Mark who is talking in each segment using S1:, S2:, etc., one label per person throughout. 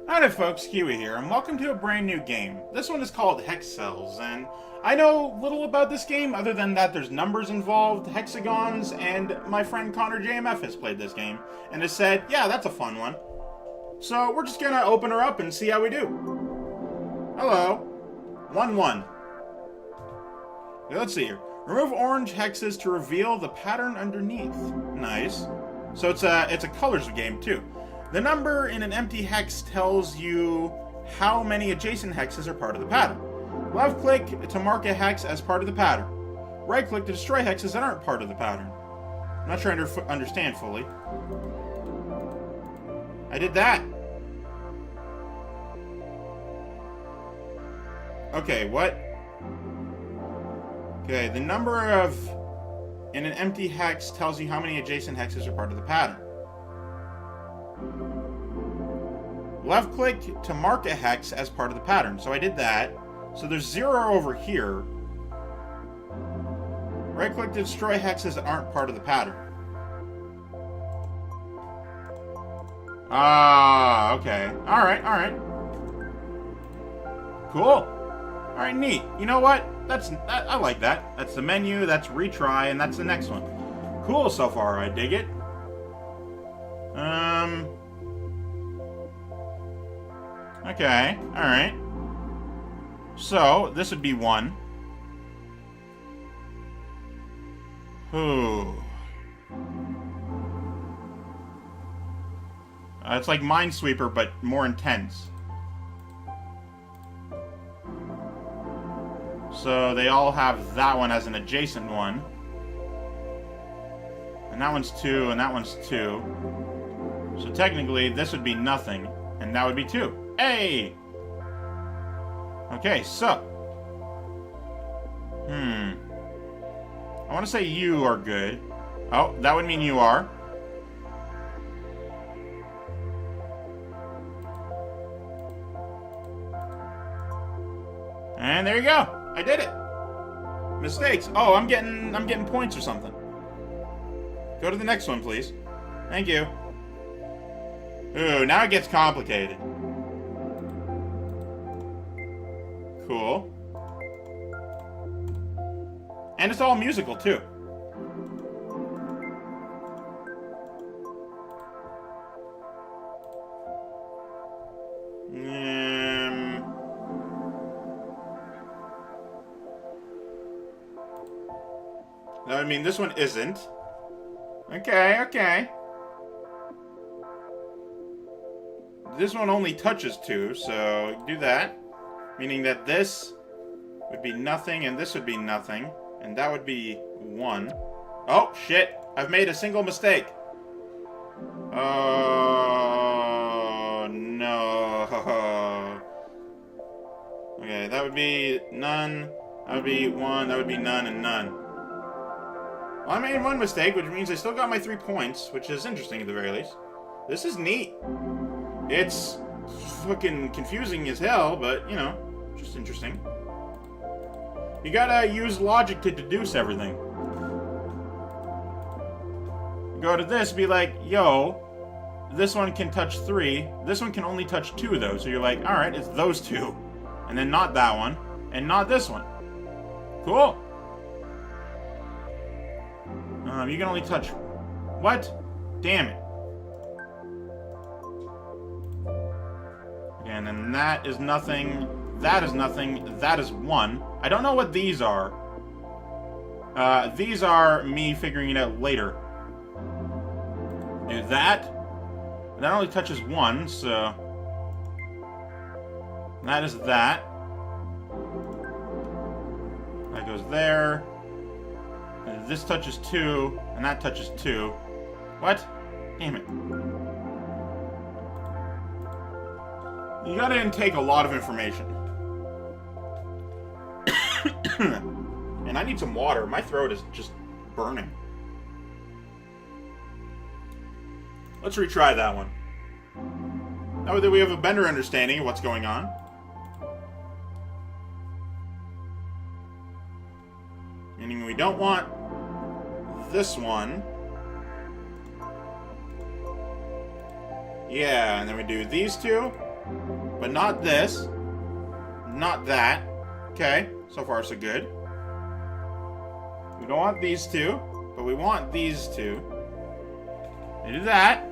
S1: Hi there folks, Keywii here, and welcome to a brand new game. This one is called Hexcells, and I know little about this game other than that there's numbers involved, hexagons, and my friend Connor JMF has played this game, and has said, yeah, that's a fun one. So we're just gonna open her up and see how we do. Hello. 1-1. Okay, let's see here. Remove orange hexes to reveal the pattern underneath. Nice. So it's a colors game too. The number in an empty hex tells you how many adjacent hexes are part of the pattern. Left click to mark a hex as part of the pattern. Right click to destroy hexes that aren't part of the pattern. I'm not trying to understand fully. I did that. Okay, what? Okay, the number of in an empty hex tells you how many adjacent hexes are part of the pattern. Left click to mark a hex as part of the pattern. So I did that. So there's 0 over here. Right click to destroy hexes that aren't part of the pattern. Ah, okay. Alright. Cool. Alright, neat. You know what? I like that. That's the menu, that's retry, and that's the next one. Cool so far, I dig it. Okay, alright. So, this would be 1. Ooh. It's like Minesweeper, but more intense. So, they all have that one as an adjacent one. And that one's 2, and that one's 2. So, technically, this would be nothing, and that would be 2. Hey! Okay, so. I want to say you are good. Oh, that would mean you are. And there you go. I did it. Mistakes. Oh, I'm getting points or something. Go to the next one, please. Thank you. Ooh, now it gets complicated. Cool. And it's all musical, too. I mean, this one isn't. Okay. This one only touches 2, so do that. Meaning that this would be nothing, and this would be nothing. And that would be 1. Oh, shit. I've made a single mistake. Oh, no. Okay, that would be none. That would be 1. That would be none and none. Well, I made 1 mistake, which means I still got my 3 points, which is interesting at the very least. This is neat. It's fucking confusing as hell, but, you know, just interesting. You gotta use logic to deduce everything. Go to this, be like, yo, this one can touch 3. This one can only touch 2, though. So you're like, alright, it's those 2. And then not that one. And not this one. Cool. You can only touch... What? Damn it. And then that is nothing. That is nothing. That is 1. I don't know what these are. These are me figuring it out later. Do that. That only touches 1, so... That is that. That goes there. And this touches 2, and that touches 2. What? Damn it. You gotta intake a lot of information. And I need some water. My throat is just burning. Let's retry that one. Now that we have a better understanding of what's going on. Meaning we don't want this one. Yeah, and then we do these two. But not this. Not that. Okay, so far so good. We don't want these two, but we want these two. We do that.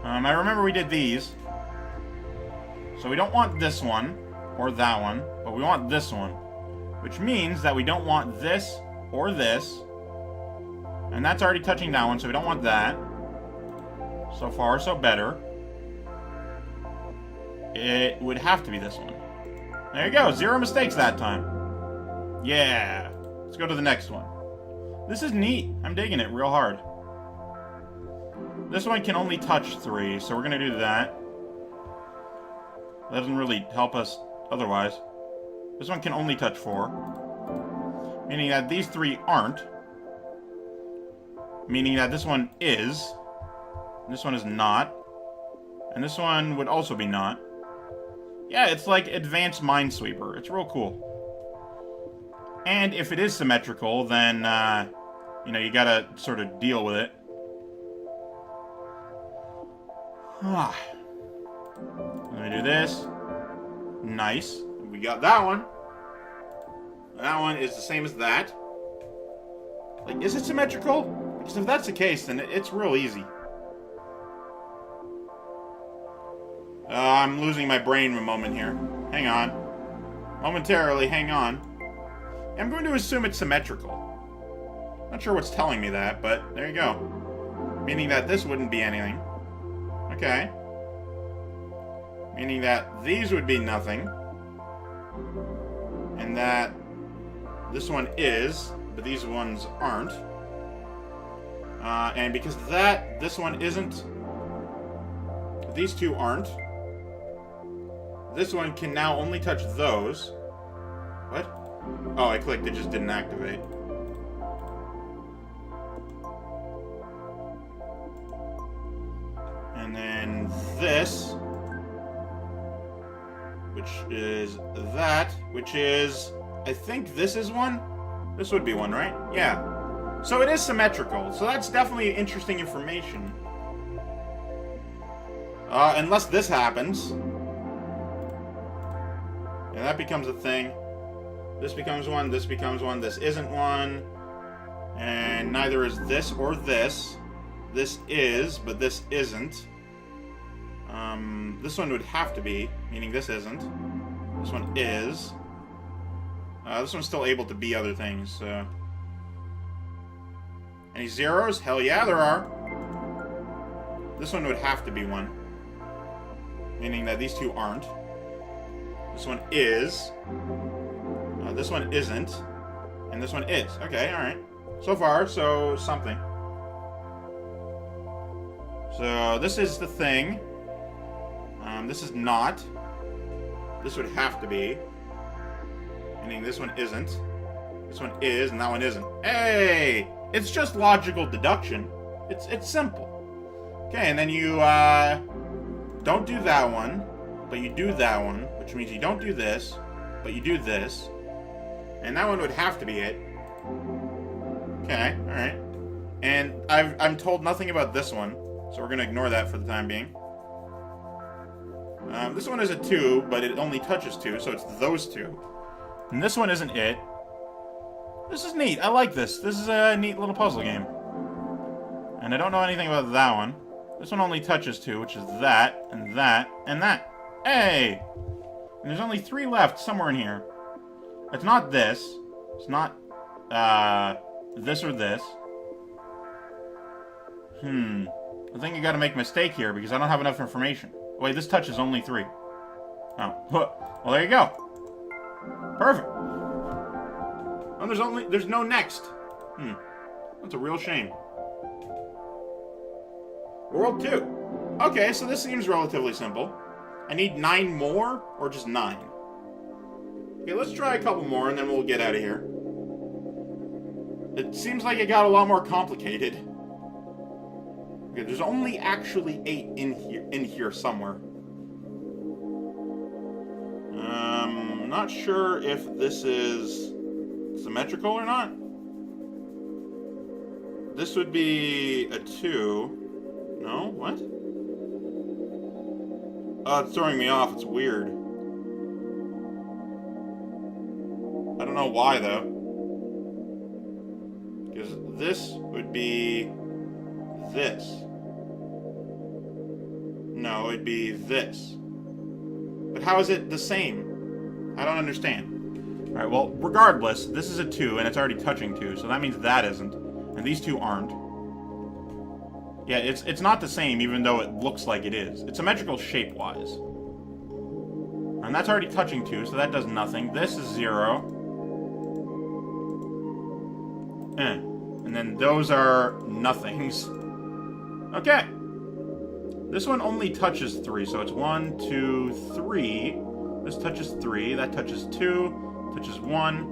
S1: I remember we did these. So we don't want this one, or that one, but we want this one. Which means that we don't want this or this. And that's already touching that one, so we don't want that. So far, so better. It would have to be this one. There you go, 0 mistakes that time. Yeah. Let's go to the next one. This is neat. I'm digging it real hard. This one can only touch 3, so we're going to do that. That doesn't really help us otherwise. This one can only touch 4. Meaning that these 3 aren't. Meaning that this one is. This one is not. And this one would also be not. Yeah, it's like advanced minesweeper. It's real cool. And if it is symmetrical, then, you know, you gotta sort of deal with it. Let me do this. Nice. We got that one. That one is the same as that. Like, is it symmetrical? Because if that's the case, then it's real easy. I'm losing my brain a moment here. Hang on. Momentarily, hang on. I'm going to assume it's symmetrical. Not sure what's telling me that, but there you go. Meaning that this wouldn't be anything. Okay. Meaning that these would be nothing. And that this one is, but these ones aren't. And because of that, this one isn't. These two aren't. This one can now only touch those. What? Oh, I clicked, it just didn't activate. And then this, which is that, which is, I think this is one? This would be one, right? Yeah. So it is symmetrical, so that's definitely interesting information. Unless this happens. And that becomes a thing. This becomes one, this becomes one, this isn't one. And neither is this or this. This is, but this isn't. This one would have to be, meaning this isn't. This one is. This one's still able to be other things, so. Any zeros? Hell yeah, there are. This one would have to be one. Meaning that these two aren't. This one is. This one isn't. And this one is. Okay, alright. So far, so something. So this is the thing. This is not. This would have to be. Meaning this one isn't. This one is, and that one isn't. Hey! It's just logical deduction. It's simple. Okay, and then you don't do that one, but you do that one, which means you don't do this, but you do this. And that one would have to be it. Okay, alright. And I'm told nothing about this one, so we're gonna ignore that for the time being. This one is a 2, but it only touches 2, so it's those two. And this one isn't it. This is neat. I like this. This is a neat little puzzle game. And I don't know anything about that one. This one only touches 2, which is that, and that, and that. Hey! And there's only 3 left somewhere in here. It's not this. It's not, this or this. I think you gotta make a mistake here, because I don't have enough information. Wait, this touches only 3. Oh. Well, there you go. Perfect. Oh, there's no next. That's a real shame. World 2. Okay, so this seems relatively simple. I need 9 more, or just 9? Okay, let's try a couple more, and then we'll get out of here. It seems like it got a lot more complicated. Okay, there's only actually 8 in here somewhere. Not sure if this is symmetrical or not. This would be a 2. No? What? It's throwing me off. It's weird. I don't know why, though. Because this would be this. No, it'd be this. But how is it the same? I don't understand. Alright, well, regardless, this is a 2, and it's already touching 2, so that means that isn't. And these two aren't. Yeah, it's not the same, even though it looks like it is. It's symmetrical shape-wise. And that's already touching 2, so that does nothing. This is 0. And then those are nothings. Okay. This one only touches 3, so it's 1, 2, 3. This touches 3, that touches 2, touches 1.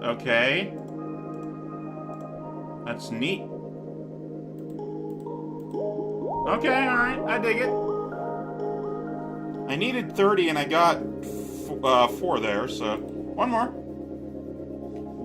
S1: Okay. That's neat. Okay, alright, I dig it. I needed 30 and I got 4 there, so one more.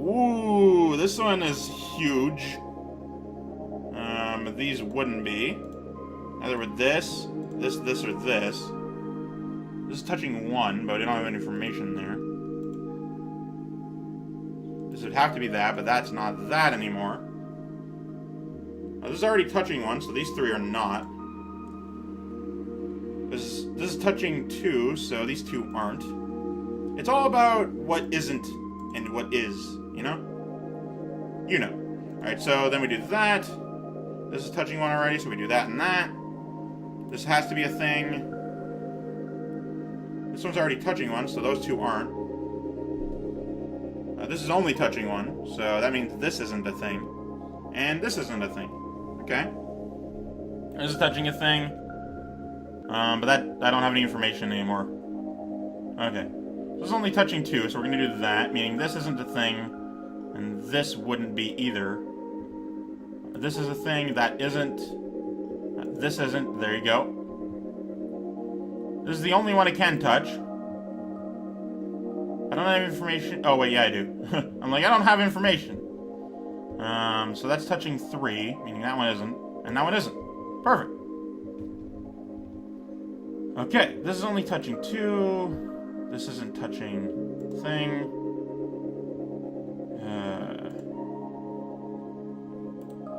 S1: Ooh, this one is huge. These wouldn't be. Either with this, or this. This is touching 1, but we don't have any information there. This would have to be that, but that's not that anymore. This is already touching 1, so these 3 are not. This is touching 2, so these 2 aren't. It's all about what isn't and what is, you know? You know. Alright, so then we do that. This is touching 1 already, so we do that and that. This has to be a thing. This one's already touching 1, so those 2 aren't. This is only touching 1, so that means this isn't a thing. And this isn't a thing. Okay? This is touching a thing. But that, I don't have any information anymore. Okay. This is only touching 2, so we're going to do that, meaning this isn't a thing, and this wouldn't be either. This is a thing, that isn't. This isn't. There you go. This is the only one I can touch. I don't have information. Oh, wait, yeah, I do. I'm like, I don't have information. So that's touching 3, meaning that one isn't, and that one isn't. Perfect. Okay, this is only touching 2. This isn't touching thing.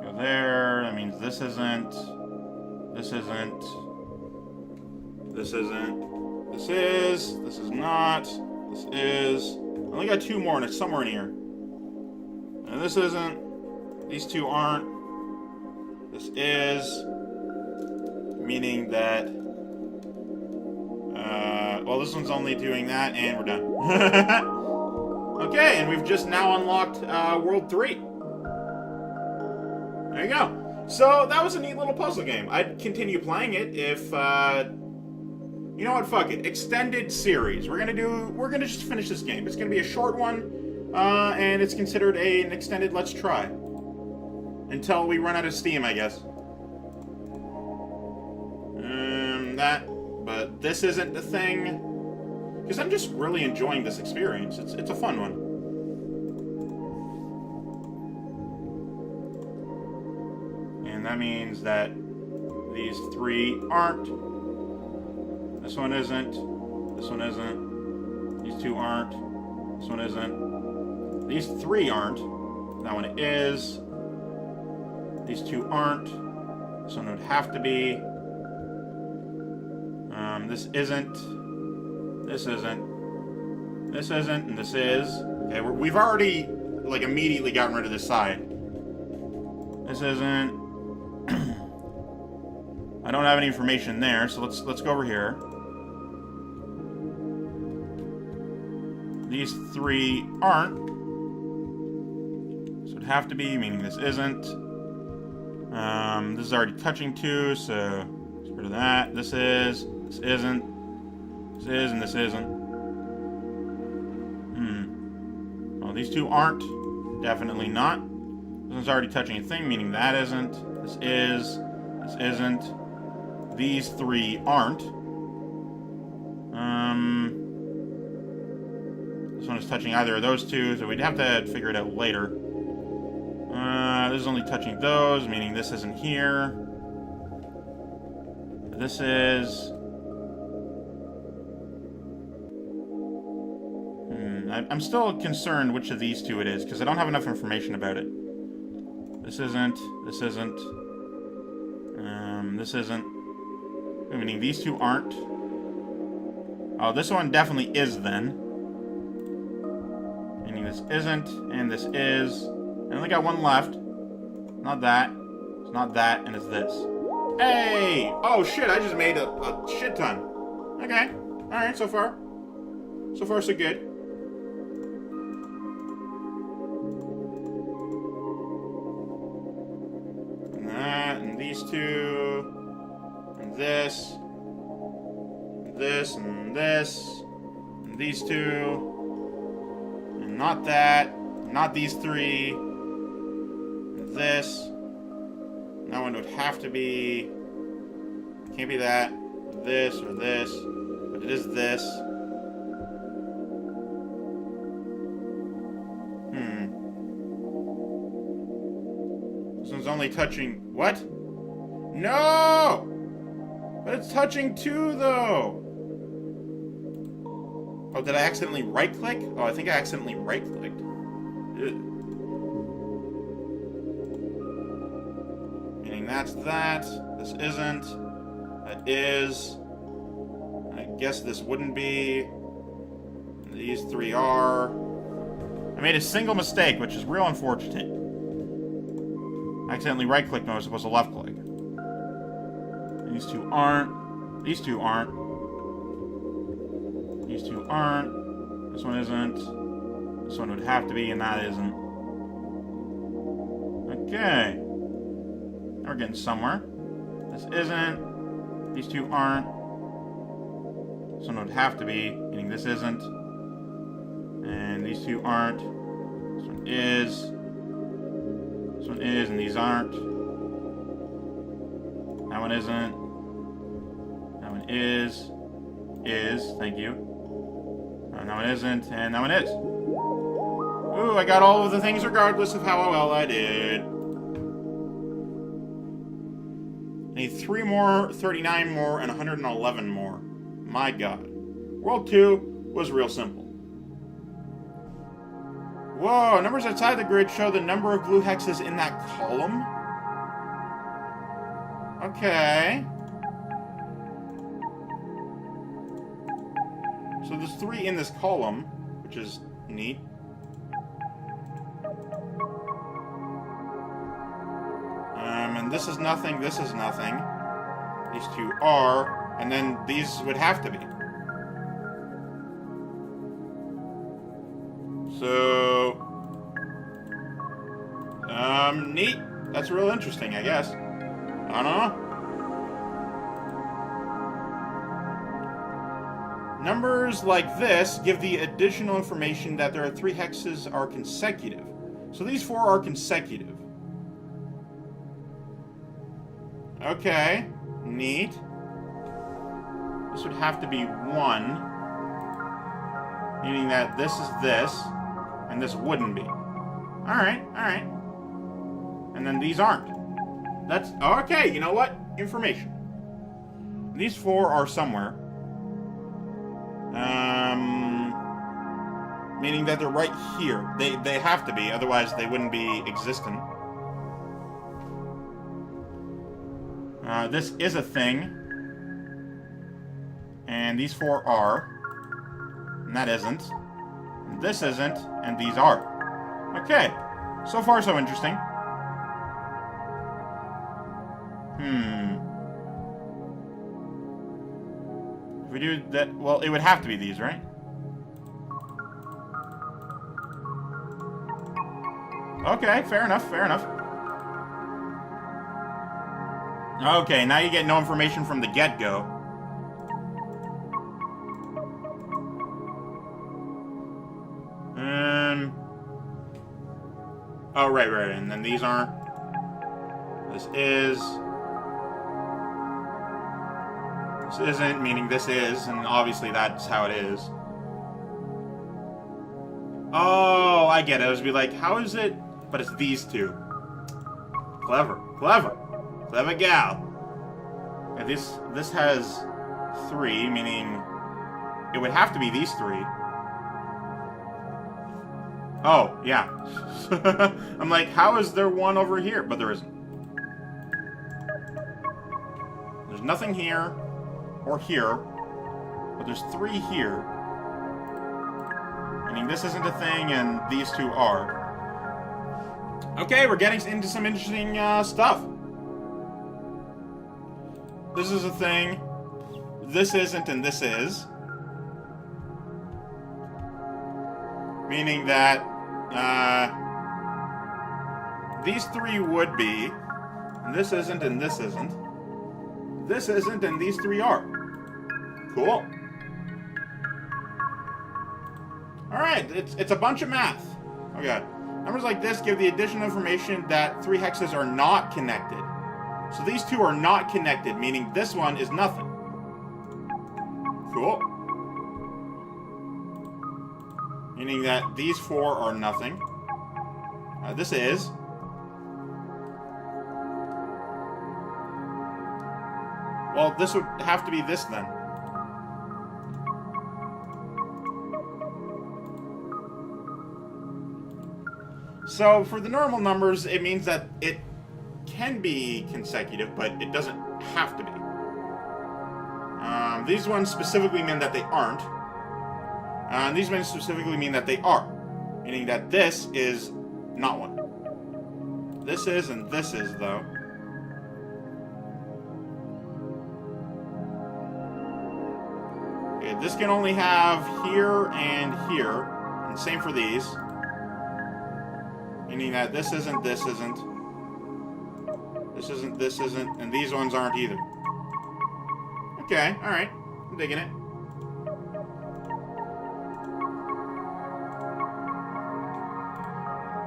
S1: Go there. That means this isn't. This isn't. This isn't. This is. This is not. This is. I only got 2 more, and it's somewhere in here. And this isn't. These 2 aren't. This is. Meaning that. Well, this one's only doing that, and we're done. Okay, and we've just now unlocked World 3. There you go. So, that was a neat little puzzle game. I'd continue playing it if, you know what, fuck it. Extended series. We're gonna just finish this game. It's gonna be a short one, and it's considered an extended let's try. Until we run out of steam, I guess. But this isn't the thing. Because I'm just really enjoying this experience. It's a fun one. And that means that these 3 aren't. This one isn't. This one isn't. These 2 aren't. This one isn't. These 3 aren't. That one is. These 2 aren't. This one would have to be. This isn't. This isn't. This isn't, and this is. Okay, we've already, like, immediately gotten rid of this side. This isn't. I don't have any information there, so let's go over here. These 3 aren't. So it'd have to be, meaning this isn't. This is already touching 2, so get rid of that. This is. This isn't. This is, and this isn't. Well, these 2 aren't. Definitely not. This one's already touching a thing, meaning that isn't. This is. This isn't. These 3 aren't. This one is touching either of those 2, so we'd have to figure it out later. This is only touching those, meaning this isn't here. This is... I'm still concerned which of these two it is, because I don't have enough information about it. This isn't. This isn't. This isn't. Meaning these two aren't. Oh, this one definitely is then. Meaning this isn't, and this is. I only got one left. Not that. It's not that, and it's this. Hey! Oh shit, I just made a shit ton. Okay. Alright, so far. So far, so good. And that, and these two. And this. And this, and this. And these two. And not that. Not these three. And this. That one would have to be... Can't be that. This or this. But it is this. This one's only touching... What? No! But it's touching two, though! Oh, did I accidentally right-click? Oh, I think I accidentally right-clicked. Meaning that's that. This isn't. That is. I guess this wouldn't be. These three are. I made a single mistake, which is real unfortunate. I accidentally right-clicked when I was supposed to left-click. These two aren't. These two aren't. These two aren't. This one isn't. This one would have to be, and that isn't. Okay. Now we're getting somewhere. This isn't. These two aren't. This one would have to be, meaning this isn't. And these two aren't. This one is. This one is, and these aren't. That one isn't. That one is. Is. Thank you. And that one isn't, and that one is. Ooh, I got all of the things regardless of how well I did. I need 3 more, 39 more, and 111 more. My god. World 2 was real simple. Whoa, numbers outside the grid show the number of blue hexes in that column? Okay. So there's 3 in this column, which is neat. And this is nothing, this is nothing. These two are, and then these would have to be. So, neat. That's real interesting, I guess. I don't know. Numbers like this give the additional information that there are 3 hexes are consecutive. So these 4 are consecutive. Okay, neat. This would have to be 1. Meaning that this is this, and this wouldn't be. Alright, alright. And then these aren't. That's, okay, you know what? Information. These 4 are somewhere. Meaning that they're right here. They have to be, otherwise they wouldn't be existent. This is a thing. And these 4 are. And that isn't. And this isn't. And these are. Okay. So far, so interesting. If we do that, well, it would have to be these, right? Okay, fair enough, fair enough. Okay, now you get no information from the get-go. Oh, right, and then these aren't. This is. This isn't, meaning this is, and obviously that's how it is. Oh, I get it. I was be like, how is it? But it's these 2. Clever, clever. Clever gal. And this has 3, meaning it would have to be these 3. Oh, yeah. I'm like, how is there one over here? But there isn't. There's nothing here or here, but there's 3 here. Meaning this isn't a thing and these 2 are. Okay, we're getting into some interesting stuff. This is a thing. This isn't and this is. Meaning that these 3 would be, and this isn't and this isn't. This isn't and these 3 are. Cool. Alright, it's a bunch of math. Okay. Numbers like this give the additional information that 3 hexes are not connected. So these 2 are not connected, meaning this one is nothing. Cool. Meaning that these 4 are nothing. This is. Well, this would have to be this then. So, for the normal numbers, it means that it can be consecutive, but it doesn't have to be. These ones specifically mean that they aren't. And these ones specifically mean that they are. Meaning that this is not one. This is and this is, though. Okay, this can only have here and here. And same for these. Meaning that this isn't, this isn't. This isn't, this isn't. And these ones aren't either. Okay, alright. I'm digging it.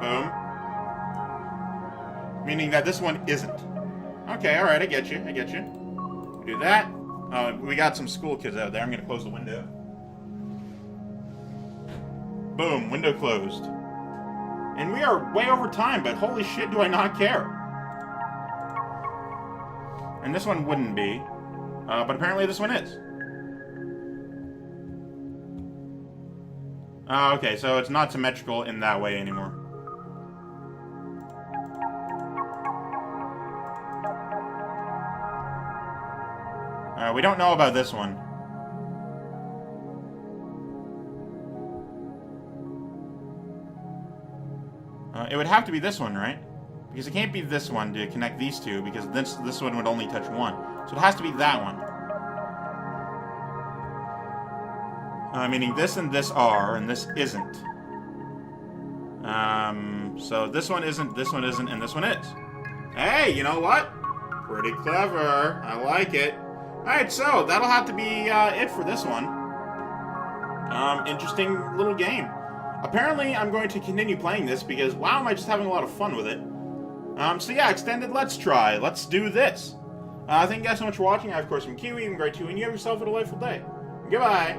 S1: Boom. Meaning that this one isn't. Okay, alright, I get you, I get you. We do that. We got some school kids out there. I'm gonna close the window. Boom, window closed. And we are way over time, but holy shit, do I not care. And this one wouldn't be. But apparently this one is. Okay, so it's not symmetrical in that way anymore. We don't know about this one. It would have to be this one, right? Because it can't be this one to connect these 2, because this one would only touch 1. So it has to be that one. Meaning this and this are, and this isn't. So this one isn't, and this one is. Hey, you know what? Pretty clever. I like it. Alright, so that'll have to be it for this one. Interesting little game. Apparently, I'm going to continue playing this because, wow, am I just having a lot of fun with it. So yeah, extended Let's Try. Let's do this. Thank you guys so much for watching. I, of course, am Keywii, I'm Grade 2, and you have yourself a delightful day. Goodbye.